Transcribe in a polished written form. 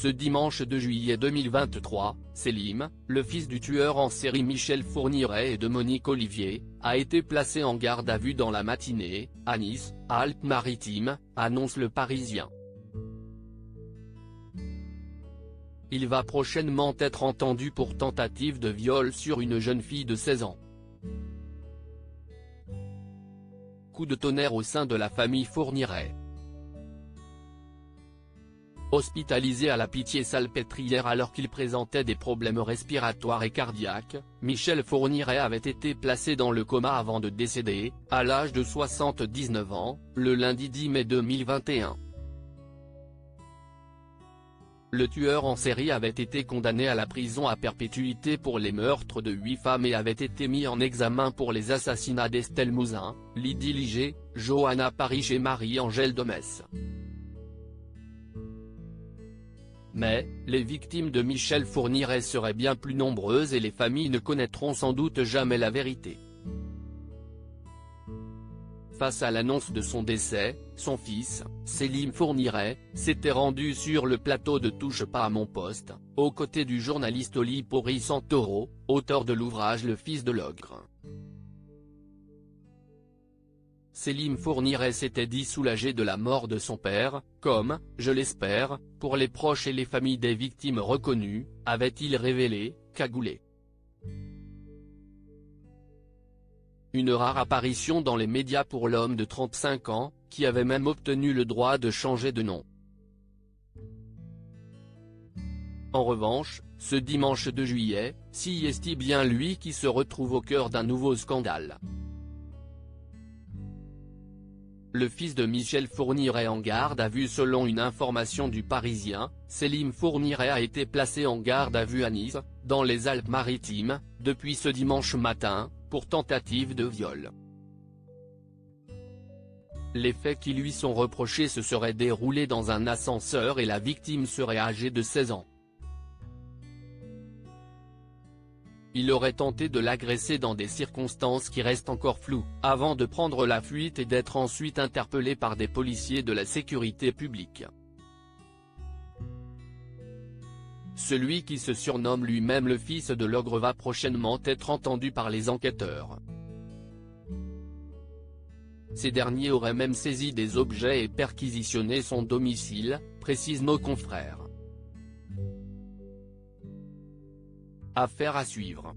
ce dimanche 2 juillet 2023, Selim, le fils du tueur en série Michel Fourniret et de Monique Olivier, a été placé en garde à vue dans la matinée, à Nice, Alpes-Maritimes, annonce Le Parisien. Il va prochainement être entendu pour tentative de viol sur une jeune fille de 16 ans. Coup de tonnerre au sein de la famille Fourniret. Hospitalisé à la Pitié-Salpêtrière alors qu'il présentait des problèmes respiratoires et cardiaques, Michel Fourniret avait été placé dans le coma avant de décéder, à l'âge de 79 ans, le lundi 10 mai 2021. Le tueur en série avait été condamné à la prison à perpétuité pour les meurtres de 8 femmes et avait été mis en examen pour les assassinats d'Estelle Mouzin, Lydie Liger, Johanna Parrish et Marie-Angèle Domès. Mais, les victimes de Michel Fourniret seraient bien plus nombreuses et les familles ne connaîtront sans doute jamais la vérité. Face à l'annonce de son décès, son fils, Selim Fourniret, s'était rendu sur le plateau de Touche pas à mon poste, aux côtés du journaliste Oli Porri Santoro, auteur de l'ouvrage Le fils de l'ogre. Selim Fourniret s'était dit soulagé de la mort de son père, comme, je l'espère, pour les proches et les familles des victimes reconnues, avait-il révélé, cagoulé. Une rare apparition dans les médias pour l'homme de 35 ans, qui avait même obtenu le droit de changer de nom. En revanche, ce dimanche 2 juillet, si est bien lui qui se retrouve au cœur d'un nouveau scandale. Le fils de Michel Fourniret en garde à vue. Selon une information du Parisien, Selim Fourniret a été placé en garde à vue à Nice, dans les Alpes-Maritimes, depuis ce dimanche matin, pour tentative de viol. Les faits qui lui sont reprochés se seraient déroulés dans un ascenseur et la victime serait âgée de 16 ans. Il aurait tenté de l'agresser dans des circonstances qui restent encore floues, avant de prendre la fuite et d'être ensuite interpellé par des policiers de la sécurité publique. Celui qui se surnomme lui-même le fils de l'ogre va prochainement être entendu par les enquêteurs. Ces derniers auraient même saisi des objets et perquisitionné son domicile, précisent nos confrères. Affaire à suivre.